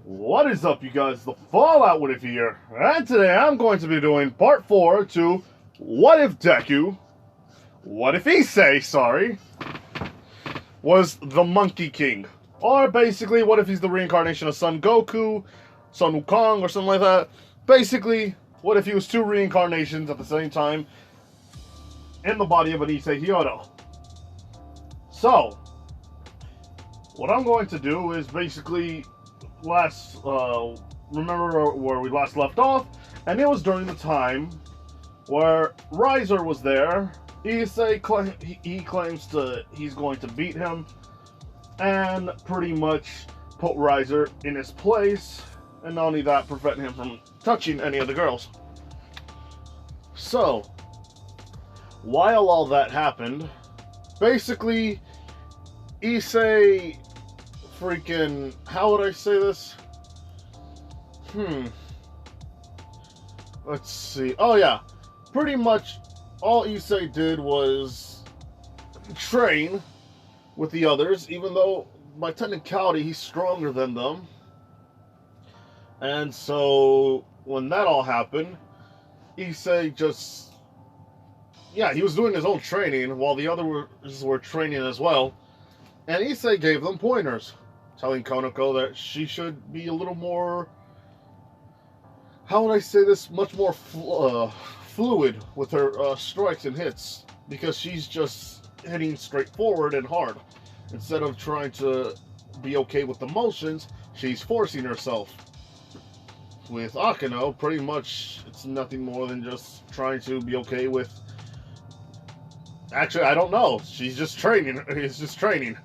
What is up, you guys? The Fallout What If here, and today I'm going to be doing part 4 to What If Deku, what if Issei, sorry, was the Monkey King? Or basically, what if he's the reincarnation of Son Goku, Son Wukong, or something like that? Basically, what if he was two reincarnations at the same time in the body of an Issei Hyodo? So, what I'm going to do is basically remember where we last left off, and it was during the time where Riser was there. Issei claims he's going to beat him and pretty much put Riser in his place, and not only that, prevent him from touching any of the girls. So, while all that happened, basically Issei freaking, how would I say this? Let's see. Oh yeah, pretty much all Issei did was train with the others, even though by technicality he's stronger than them. And so when that all happened, Issei just, yeah, he was doing his own training while the others were training as well. And Issei gave them pointers, telling Konako that she should be a little more, how would I say this, much more fluid with her strikes and hits, because she's just hitting straight forward and hard. Instead of trying to be okay with the motions, she's forcing herself. With Akeno, pretty much it's nothing more than just trying to be okay with, actually I don't know, she's just training, he's just training.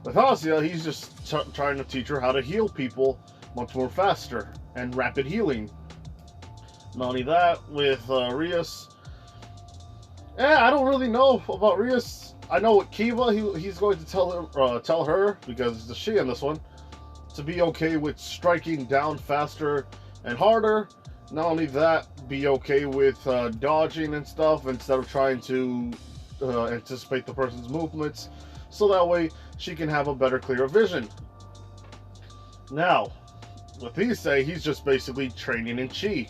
With Asya, he's just trying to teach her how to heal people much more faster and rapid healing. Not only that, with Rias, I don't really know about Rias. I know with Kiva, he's going to tell her, because it's a she in this one, to be okay with striking down faster and harder. Not only that, be okay with dodging and stuff instead of trying to anticipate the person's movements, so that way she can have a better, clearer vision. Now, with Issei, he's just basically training in Chi.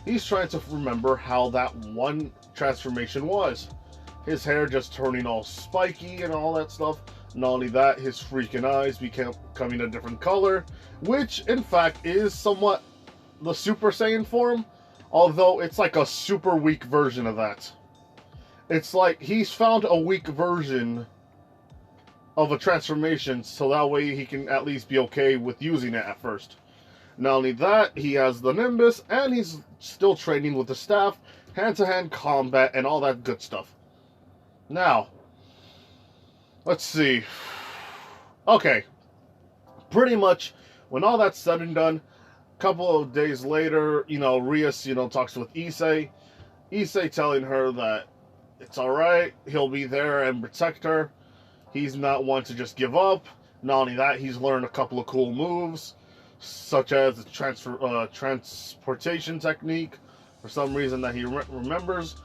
He's trying to remember how that one transformation was. His hair just turning all spiky and all that stuff. Not only that, his freaking eyes becoming a different color, which in fact is somewhat the Super Saiyan form, although it's like a super weak version of that. It's like he's found a weak version of a transformation, so that way he can at least be okay with using it at first. Not only that, he has the Nimbus, and he's still training with the staff, hand-to-hand combat, and all that good stuff. Now, let's see. Okay, pretty much, when all that's said and done, a couple of days later, Rias, talks with Issei. Issei telling her that it's alright, he'll be there and protect her. He's not one to just give up. Not only that, he's learned a couple of cool moves, such as the transportation technique, for some reason that he remembers.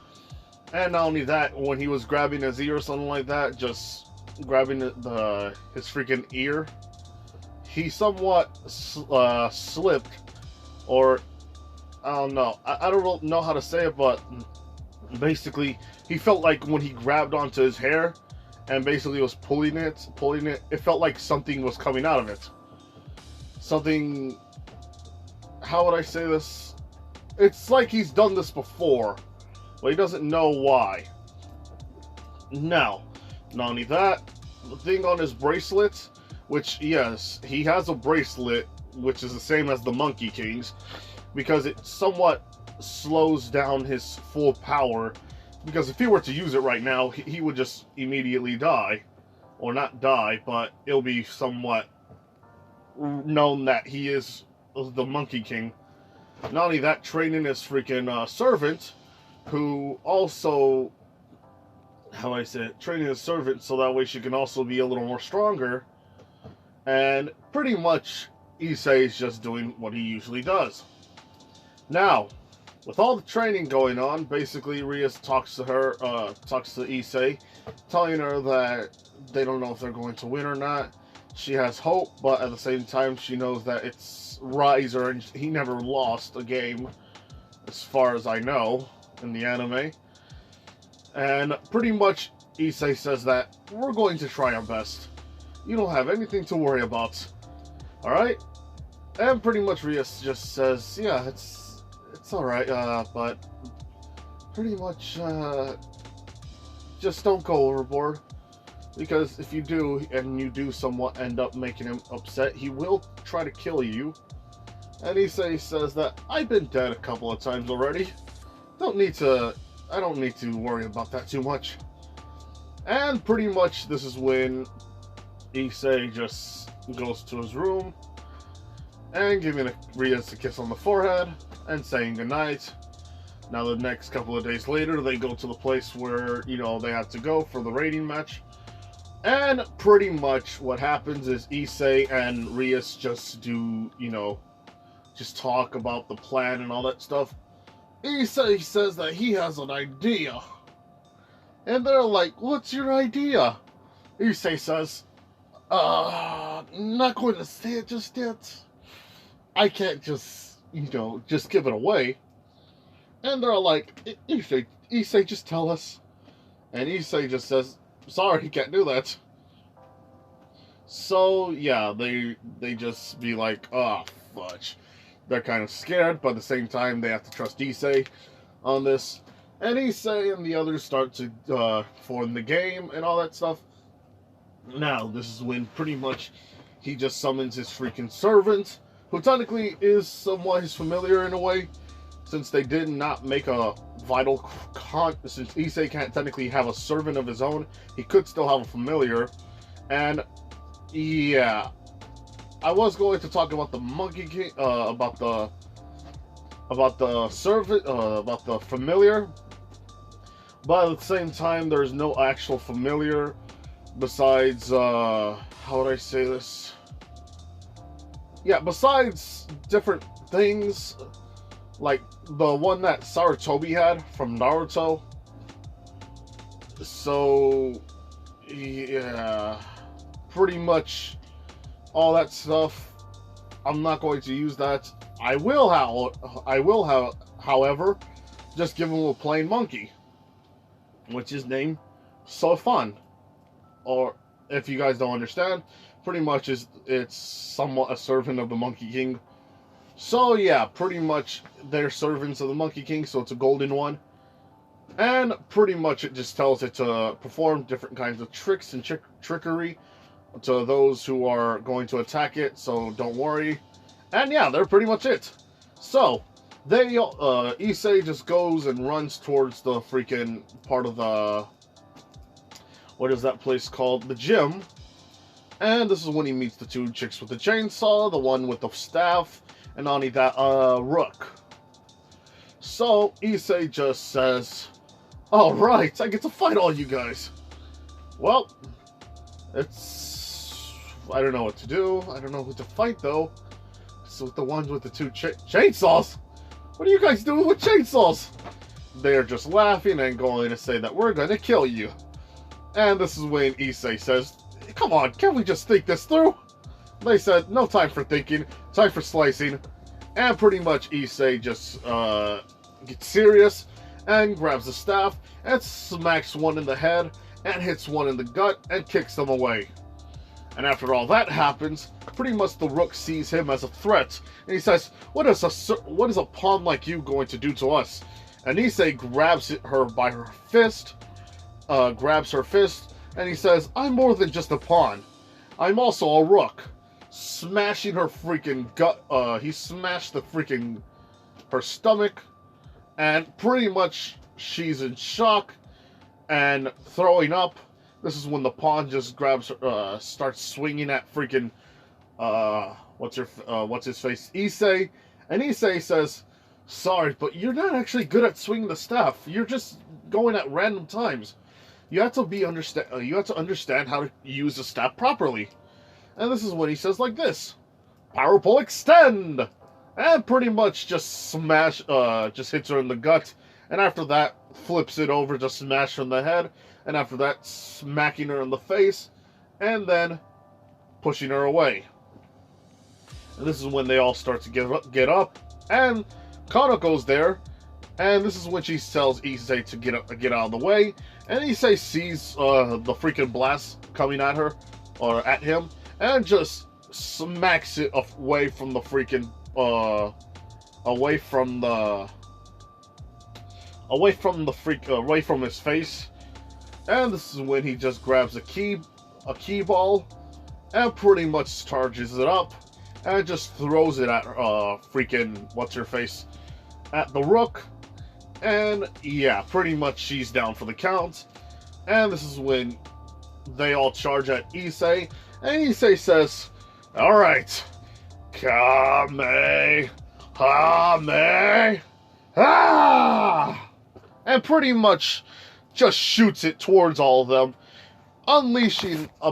And not only that, when he was grabbing his ear or something like that, just grabbing his freaking ear, he somewhat slipped, or I don't know. I don't know how to say it, but basically, he felt like when he grabbed onto his hair and basically was pulling it, it felt like something was coming out of it. Something, how would I say this? It's like he's done this before, but he doesn't know why. Now, not only that, the thing on his bracelet, which, yes, he has a bracelet, which is the same as the Monkey King's, because it somewhat slows down his full power. Because if he were to use it right now, he would just immediately die. Or not die, but it'll be somewhat known that he is the Monkey King. Not only that, training his freaking servant, who also, how I say it, training his servant so that way she can also be a little more stronger. And pretty much, Issei is just doing what he usually does. Now, with all the training going on, basically Rias talks to Issei, telling her that they don't know if they're going to win or not. she has hope, but at the same time, she knows that it's Riser, and he never lost a game, as far as I know, in the anime. And pretty much, Issei says that we're going to try our best. You don't have anything to worry about. Alright? And pretty much Rias just says, yeah, it's alright, but pretty much, just don't go overboard. Because if you do, and you do somewhat end up making him upset, he will try to kill you. And Issei says that, I've been dead a couple of times already. I don't need to worry about that too much. And pretty much this is when Issei just goes to his room and giving Rias a kiss on the forehead and saying goodnight. Now the next couple of days later, they go to the place where, you know, they have to go for the raiding match. And pretty much what happens is Issei and Rias just do, you know, just talk about the plan and all that stuff. Issei says that he has an idea. And they're like, what's your idea? Issei says, not going to say it just yet. I can't just, you know, just give it away. And they're like, Issei, just tell us. And Issei just says, sorry, he can't do that. So, yeah, they just be like, oh, fudge. They're kind of scared, but at the same time, they have to trust Issei on this. And Issei and the others start to form the game and all that stuff. Now, this is when pretty much he just summons his freaking servant, who technically is somewhat his familiar in a way, since they did not make a vital since Issei can't technically have a servant of his own, he could still have a familiar. And yeah, I was going to talk about the Monkey King, about the servant, about the familiar, but at the same time, there's no actual familiar besides, how would I say this? Yeah, besides different things, like the one that Sarutobi had from Naruto. So, yeah, pretty much all that stuff. I'm not going to use that. I will, however, just give him a plain monkey, which is named Sofun. Or, if you guys don't understand, pretty much it's somewhat a servant of the Monkey King. So yeah, pretty much they're servants of the Monkey King, so it's a golden one. And pretty much it just tells it to perform different kinds of tricks and trickery to those who are going to attack it, so don't worry. And yeah, they're pretty much it. So, Issei just goes and runs towards the freaking part of the, what is that place called? The gym. And this is when he meets the two chicks with the chainsaw, the one with the staff, and only that, Rook. So, Issei just says, alright, I get to fight all you guys. Well, I don't know what to do. I don't know who to fight, though. So, the ones with the two chainsaws? What are you guys doing with chainsaws? They're just laughing and going to say that we're going to kill you. And this is when Issei says, come on, can't we just think this through? They said, no time for thinking, time for slicing. And pretty much Issei just gets serious and grabs the staff and smacks one in the head and hits one in the gut and kicks them away. And after all that happens, pretty much the Rook sees him as a threat. And he says, what is a pawn like you going to do to us? And Issei grabs her by her fist, grabs her fist, and he says, I'm more than just a pawn. I'm also a Rook. Smashing her freaking gut, he smashed her stomach, and pretty much she's in shock and throwing up. This is when the pawn just grabs her, starts swinging at freaking, what's his face, Issei, and Issei says, sorry, but you're not actually good at swinging the staff. You're just going at random times. You have to understand how to use the staff properly. And this is when he says like this, Power Pull Extend! And pretty much just hits her in the gut. And after that, flips it over to smash her in the head. And after that, smacking her in the face. And then, pushing her away. And this is when they all start to get up, and Kanako's there, and this is when she tells Issei to get out of the way, and Issei sees the freaking blast coming at her, or at him, and just smacks it away from the freaking, away from his face. And this is when he just grabs a key ball, and pretty much charges it up, and just throws it at freaking what's-her-face, at the Rook. And yeah, pretty much she's down for the count. And this is when they all charge at Issei, and Issei says, "Alright, Kame, and pretty much just shoots it towards all of them, unleashing a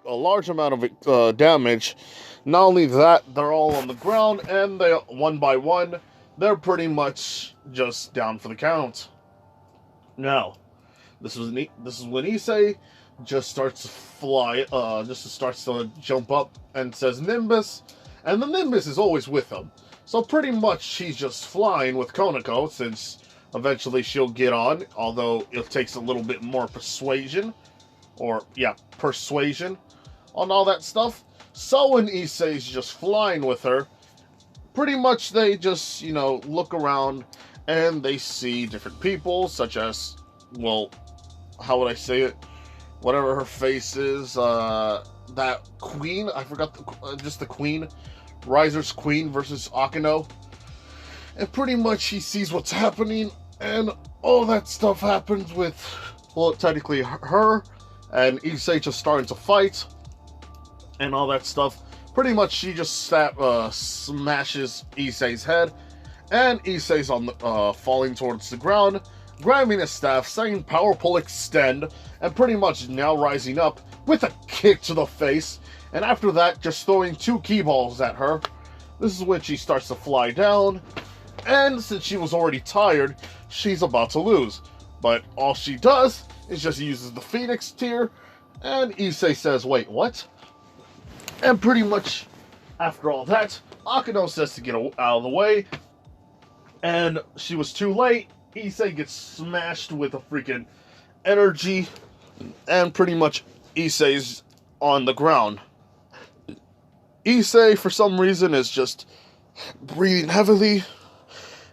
large amount of damage. Not only that, they're all on the ground, and they, one by one, they're pretty much just down for the count. Now, this is when Issei just starts to fly, starts to jump up and says Nimbus, and the Nimbus is always with him. So pretty much she's just flying with Konako, since eventually she'll get on, although it takes a little bit more persuasion on all that stuff. So when Issei's just flying with her, pretty much they just, look around and they see different people, such as, well, how would I say it? Whatever her face is, that queen, I forgot, just the queen, Riser's queen versus Akeno. And pretty much he sees what's happening, and all that stuff happens with, well, technically her and Issei just starting to fight, and all that stuff. Pretty much she just smashes Issei's head, and Issei's on the, falling towards the ground, grabbing his staff, saying power pull extend, and pretty much now rising up with a kick to the face, and after that just throwing 2 key balls at her. This is when she starts to fly down, and since she was already tired, she's about to lose. But all she does is just uses the Phoenix Tear, and Issei says, "Wait, what?" And pretty much after all that, Akeno says to get out of the way, and she was too late. Issei gets smashed with a freaking energy, and pretty much Issei's on the ground. Issei, for some reason, is just breathing heavily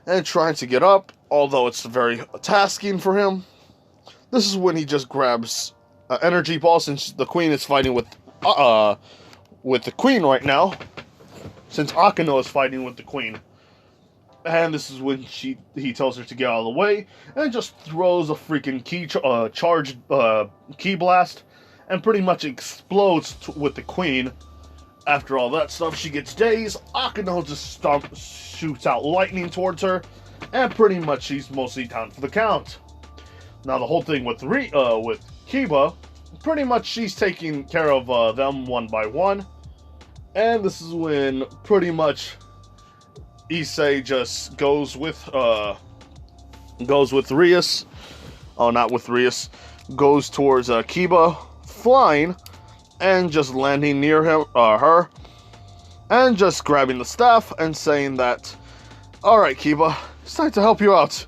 and trying to get up, although it's very tasking for him. This is when he just grabs an energy ball, since the queen is fighting with the queen right now, since Akeno is fighting with the queen. And this is when he tells her to get out of the way, and just throws a freaking charged key blast, and pretty much explodes with the queen. After all that stuff, she gets dazed. Akeno just shoots out lightning towards her, and pretty much she's mostly down for the count. Now the whole thing with Kiba, pretty much she's taking care of them one by one, and this is when pretty much Issei just goes with Rias. Oh, not with Rias. Goes towards Kiba, flying, and just landing near her, and just grabbing the staff and saying that, "Alright, Kiba, it's time to help you out."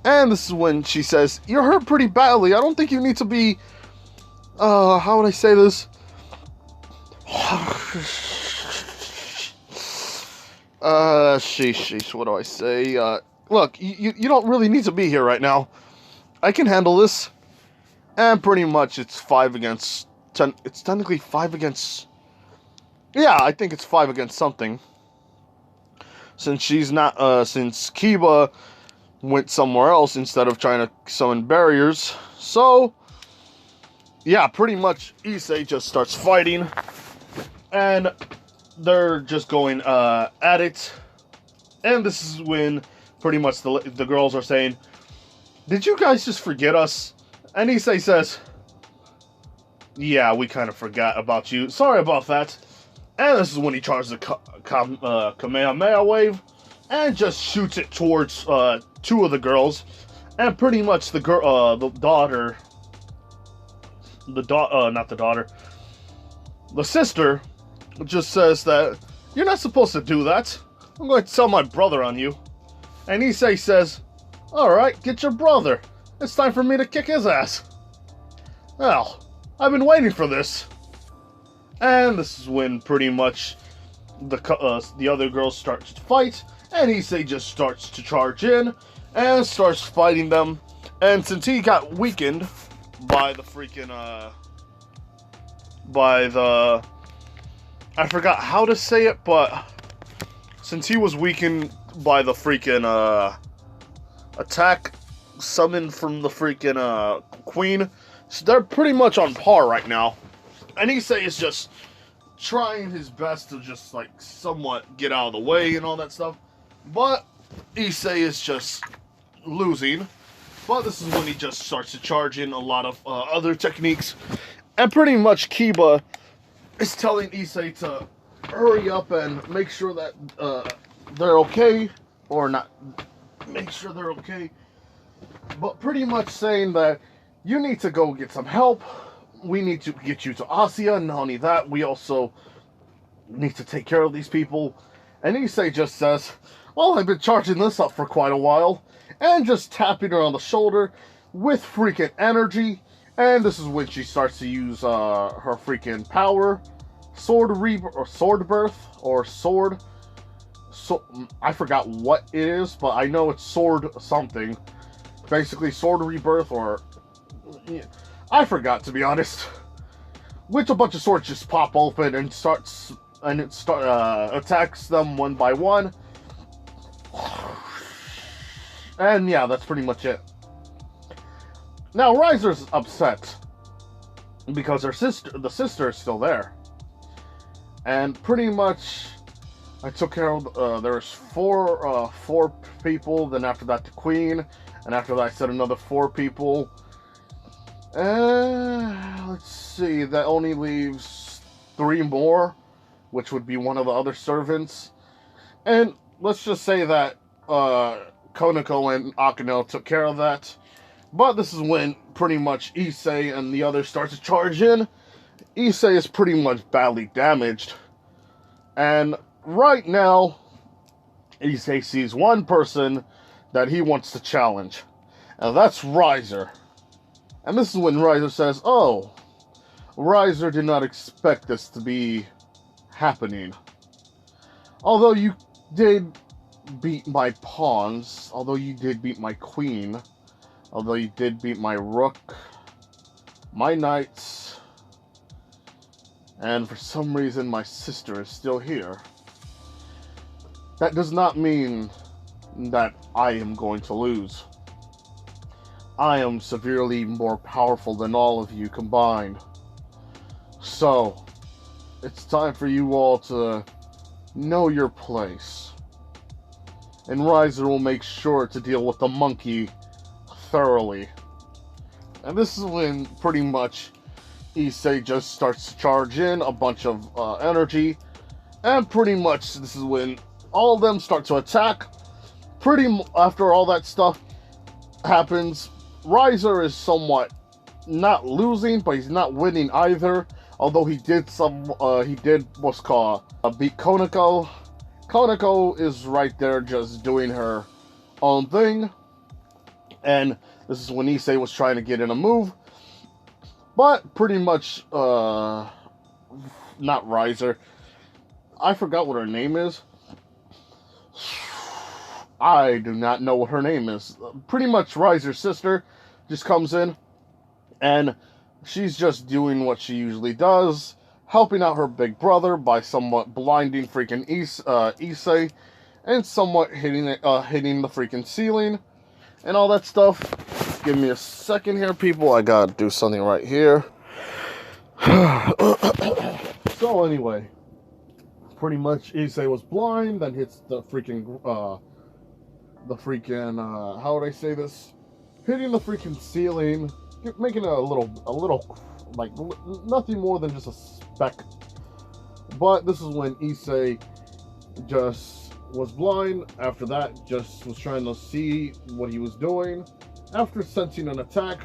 And this is when she says, "You're hurt pretty badly. I don't think you need to be, how would I say this? Sheesh, what do I say? Look, you don't really need to be here right now. I can handle this." And pretty much it's 5 against 10. It's technically 5 against... Yeah, I think it's 5 against something. Since she's not, since Kiba went somewhere else instead of trying to summon barriers. So, yeah, pretty much Issei just starts fighting, and they're just going at it. And this is when pretty much the girls are saying, "Did you guys just forget us?" And Issei says, "Yeah, we kind of forgot about you. Sorry about that." And this is when he charges the Kamehameha wave and just shoots it towards 2 of the girls. And pretty much the The sister just says that, "You're not supposed to do that. I'm going to tell my brother on you." And Issei says, "Alright, get your brother. It's time for me to kick his ass." Well, I've been waiting for this. And this is when pretty much the other girls start to fight, and Issei just starts to charge in and starts fighting them. And since he got weakened by the freaking I forgot how to say it, but since he was weakened by the freaking attack summoned from the freaking queen, so they're pretty much on par right now. And Issei is just trying his best to just like somewhat get out of the way and all that stuff, but Issei is just losing. But this is when he just starts to charge in a lot of other techniques, and pretty much Kiba is telling Issei to hurry up and make sure that they're okay, or not make sure they're okay, but pretty much saying that you need to go get some help. We need to get you to Asia. Not only that, we also need to take care of these people. And Issei just says, "Well, I've been charging this up for quite a while," and just tapping her on the shoulder with freaking energy. And this is when she starts to use her freaking power, sword birth, or sword. So I forgot what it is, but I know it's sword something. Basically, sword rebirth, or I forgot, to be honest. Which a bunch of swords just pop open and attacks them one by one. And yeah, that's pretty much it. Now Riser's upset because the sister is still there, and pretty much I took care of. There's four people. Then after that, the queen, and after that, I said another 4 people. Let's see. That only leaves 3 more, which would be one of the other servants. And let's just say that Koneko and Akeno took care of that. But this is when pretty much Issei and the others start to charge in. Issei is pretty much badly damaged. And right now, Issei sees one person that he wants to challenge. And that's Riser. And this is when Riser says, "Oh, Riser did not expect this to be happening. Although you did beat my pawns, although you did beat my queen, although you did beat my rook, my knights, and for some reason my sister is still here. That does not mean that I am going to lose. I am severely more powerful than all of you combined. So, it's time for you all to know your place. And Riser will make sure to deal with the monkey thoroughly." And this is when pretty much Issei just starts to charge in a bunch of energy, and pretty much this is when all of them start to attack. After all that stuff happens, Riser is somewhat not losing, but he's not winning either. Although he did what's called beat Koneko. Koneko is right there just doing her own thing. And this is when Issei was trying to get in a move. But pretty much, not Riser. I forgot what her name is. I do not know what her name is. Pretty much Riser's sister just comes in, and she's just doing what she usually does, helping out her big brother by somewhat blinding freaking Issei, and somewhat hitting the freaking ceiling, and all that stuff. Give me a second here, people. I gotta do something right here. So anyway, pretty much Issei was blind, then hits the freaking, how would I say this? Hitting the freaking ceiling, making it a little, like, nothing more than just a speck. But this is when Issei just was blind. After that, just was trying to see what he was doing. After sensing an attack,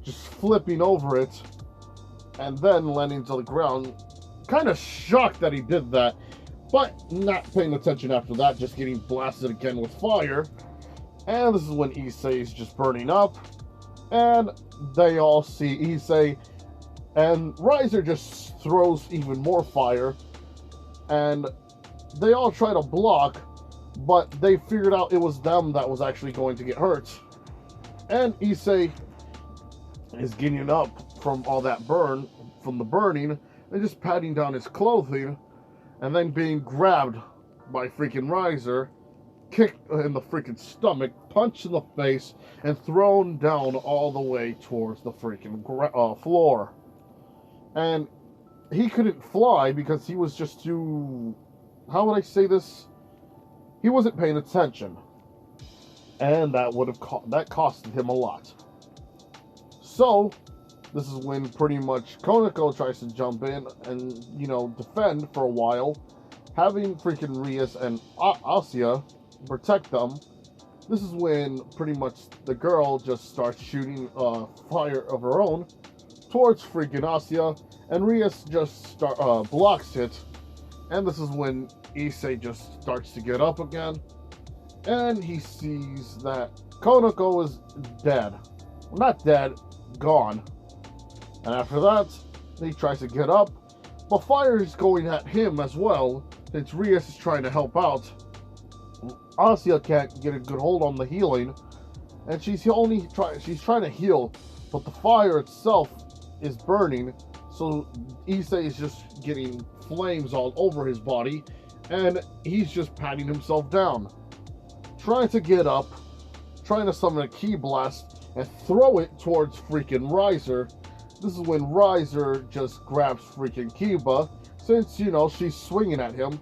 just flipping over it, and then landing to the ground, kind of shocked that he did that, but not paying attention after that, just getting blasted again with fire. And this is when Issei is just burning up, and they all see Issei, and Riser just throws even more fire, and they all try to block, but they figured out it was them that was actually going to get hurt. And Issei is getting up from all that burn, from the burning, and just patting down his clothing, and then being grabbed by freaking Riser, kicked in the freaking stomach, punched in the face, and thrown down all the way towards the freaking floor. And he couldn't fly because he was just too... How would I say this? He wasn't paying attention. And that would have that costed him a lot. So, this is when pretty much Konako tries to jump in and, you know, defend for a while, having freaking Rias and Asya protect them. This is when pretty much the girl just starts shooting fire of her own towards freaking Asya, and Rias just blocks it. And this is when Issei just starts to get up again, and he sees that Konako is dead. Well, not dead, gone. And after that, he tries to get up, but fire is going at him as well, since Rias is trying to help out. Asya can't get a good hold on the healing, and she's trying to heal, but the fire itself is burning, so Issei is just getting flames all over his body, and he's just patting himself down, trying to get up, trying to summon a ki blast and throw it towards freaking Riser. This is when Riser just grabs freaking Kiba, since, you know, she's swinging at him,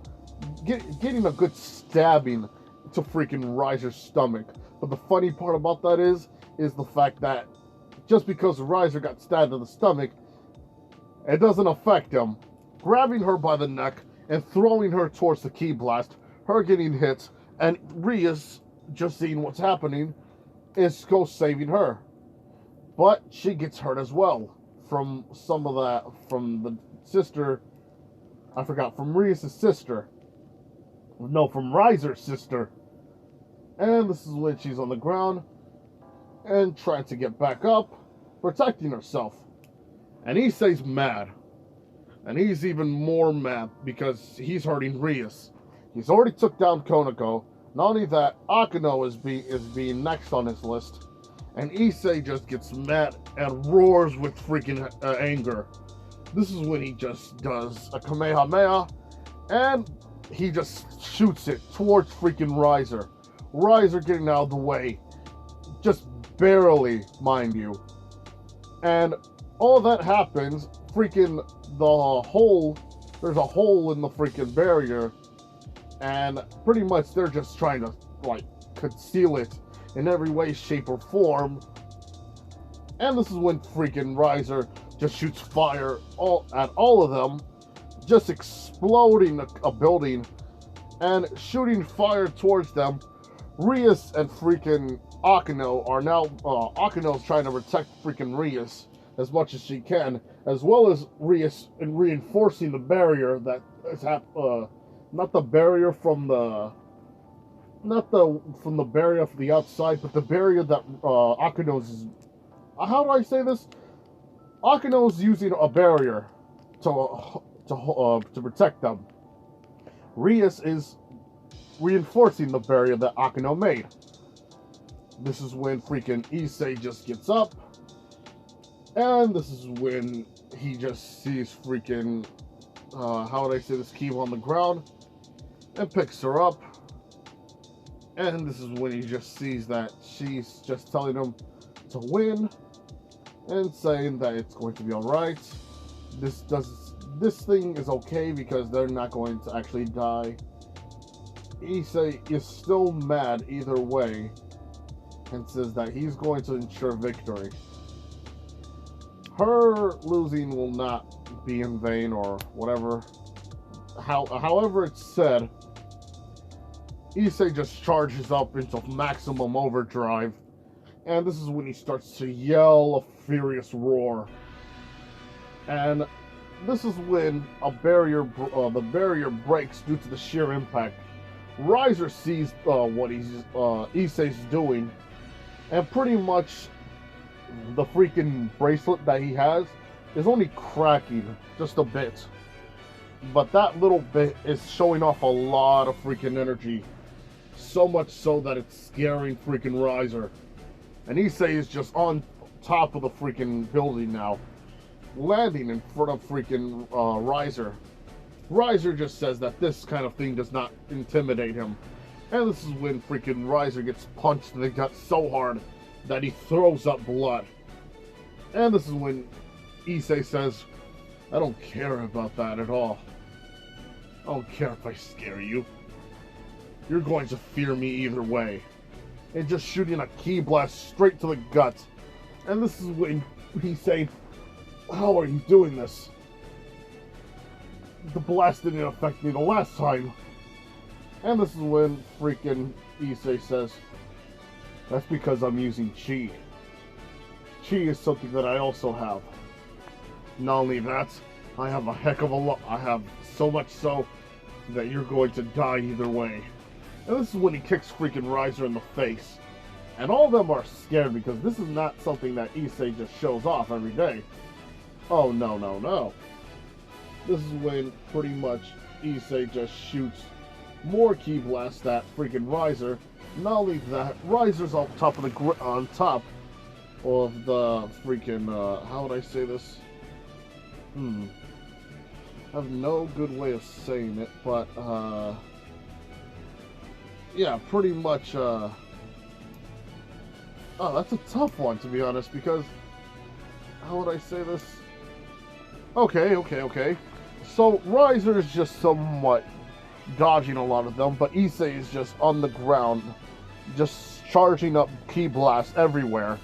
getting a good stabbing to freaking Riser's stomach. But the funny part about that is the fact that just because Riser got stabbed in the stomach, it doesn't affect him. Grabbing her by the neck and throwing her towards the ki blast, her getting hit, and Rias just seeing what's happening is saving her. But she gets hurt as well from some of that, from the sister, I forgot, from Rias' sister. No, from Riser's sister. And this is when she's on the ground and trying to get back up, protecting herself. And Issei's mad. And he's even more mad because he's hurting Rias. He's already took down Konako. Not only that, Akeno is being next on his list. And Issei just gets mad and roars with freaking anger. This is when he just does a Kamehameha, and he just shoots it towards freaking Riser. Riser getting out of the way. Just barely, mind you. And all that happens, freaking there's a hole in the freaking barrier, and pretty much they're just trying to, like, conceal it in every way, shape, or form. And this is when freaking Riser just shoots fire at all of them, just exploding a building and shooting fire towards them. Rias and freaking Akeno are now, Akeno's trying to protect freaking Rias as much as she can, as well as Rias in reinforcing the barrier that is not the barrier from the barrier from the outside, but the barrier that Akeno's, how do I say this? Akeno's using a barrier to protect them. Rias is reinforcing the barrier that Akeno made. This is when freaking Issei just gets up, and this is when he just sees freaking how would I say this, Kiba on the ground, and picks her up. And this is when he just sees that she's just telling him to win and saying that it's going to be alright. This thing is okay because they're not going to actually die. Issei is still mad either way and says that he's going to ensure victory. Her losing will not be in vain or whatever. However it's said, Issei just charges up into maximum overdrive, and this is when he starts to yell a furious roar. And this is when the barrier breaks due to the sheer impact. Riser sees what Issei's doing, and pretty much the freaking bracelet that he has is only cracking just a bit. But that little bit is showing off a lot of freaking energy. So much so that it's scaring freaking Riser. And Issei is just on top of the freaking building now, landing in front of freaking Riser. Riser just says that this kind of thing does not intimidate him. And this is when freaking Riser gets punched in the gut so hard that he throws up blood. And this is when Issei says, I don't care about that at all. I don't care if I scare you. You're going to fear me either way. And just shooting a ki blast straight to the gut. And this is when he's saying, how are you doing this? The blast didn't affect me the last time. And this is when freaking Issei says, that's because I'm using chi. Chi is something that I also have. Not only that, I have a heck of a lot. I have so much so that you're going to die either way. And this is when he kicks freaking Riser in the face. And all of them are scared because this is not something that Issei just shows off every day. Oh, no, no, no. This is when pretty much Issei just shoots more ki blasts at freaking Riser. Not only that, Riser's on top of the freaking how would I say this? I have no good way of saying it, but yeah, pretty much oh, that's a tough one to be honest, because how would I say this? Okay. So Riser is just somewhat dodging a lot of them, but Issei is just on the ground, just charging up ki blasts everywhere.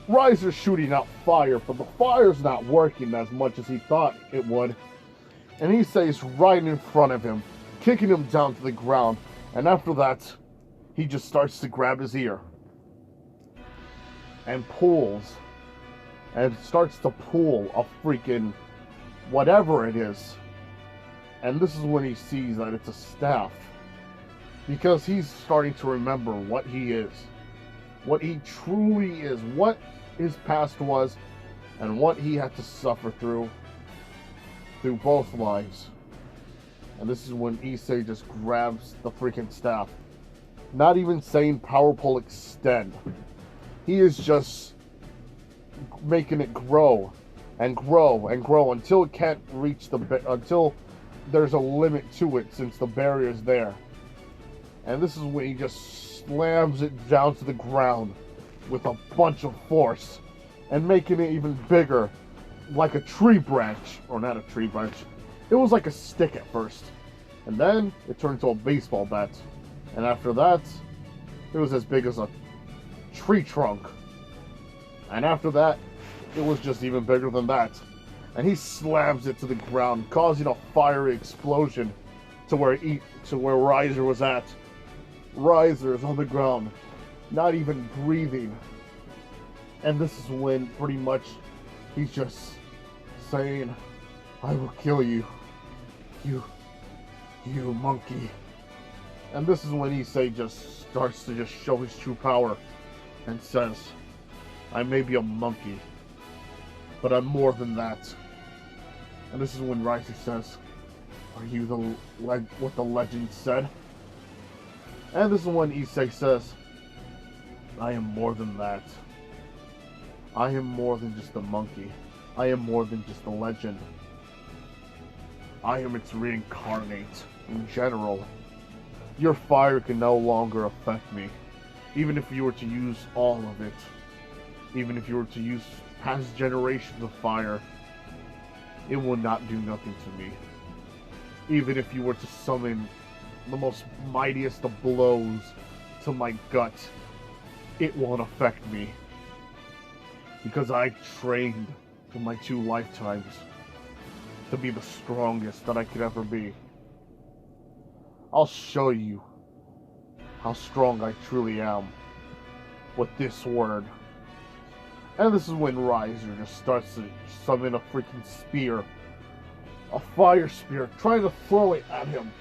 Riser's shooting out fire, but the fire's not working as much as he thought it would. And Issei's right in front of him, kicking him down to the ground. And after that, he just starts to grab his ear. And pulls. And starts to pull a freaking whatever it is. And this is when he sees that it's a staff. Because he's starting to remember what he is. What he truly is. What his past was. And what he had to suffer through both lives. And this is when Issei just grabs the freaking staff. Not even saying power pull extend. He is just making it grow and grow and grow until it can't reach until there's a limit to it, since the barrier is there. And this is when he just slams it down to the ground with a bunch of force and making it even bigger, like a tree branch. Or not a tree branch. It was like a stick at first. And then it turned into a baseball bat. And after that, it was as big as a tree trunk. And after that, it was just even bigger than that. And he slams it to the ground, causing a fiery explosion to where Riser was at. Riser is on the ground, not even breathing. And this is when pretty much he's just saying, I will kill you. You monkey. And this is when Issei just starts to just show his true power and says, I may be a monkey, but I'm more than that. And this is when Riser says, are you what the legend said? And this is when Issei says, I am more than that. I am more than just a monkey. I am more than just a legend. I am its reincarnate in general. Your fire can no longer affect me. Even if you were to use all of it. Even if you were to use past generations of fire, it will not do nothing to me. Even if you were to summon the most mightiest of blows to my gut, it won't affect me. Because I trained in my 2 lifetimes to be the strongest that I could ever be. I'll show you how strong I truly am with this word. And this is when Riser just starts to summon a freaking spear a fire spear, trying to throw it at him,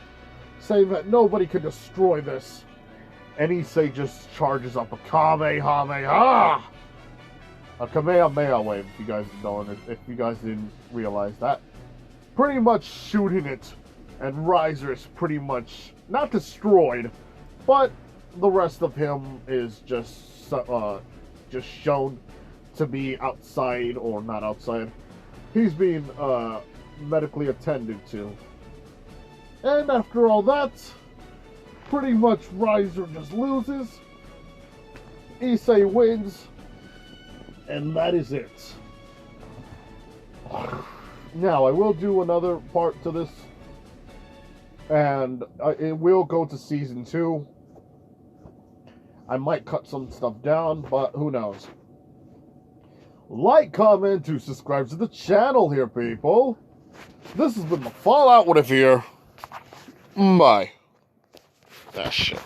saying that nobody could destroy this. And Issei just charges up a Kamehameha! A Kamehameha wave, if you guys don't, if you guys didn't realize that. Pretty much shooting it, and Riser is pretty much not destroyed, but the rest of him is just shown to be outside, or not outside. He's being medically attended to. And after all that, pretty much Riser just loses. Issei wins. And that is it. Now, I will do another part to this. And it will go to Season 2. I might cut some stuff down, but who knows. Like, comment, to subscribe to the channel here, people. This has been the Fallout What If here. Bye. That shit.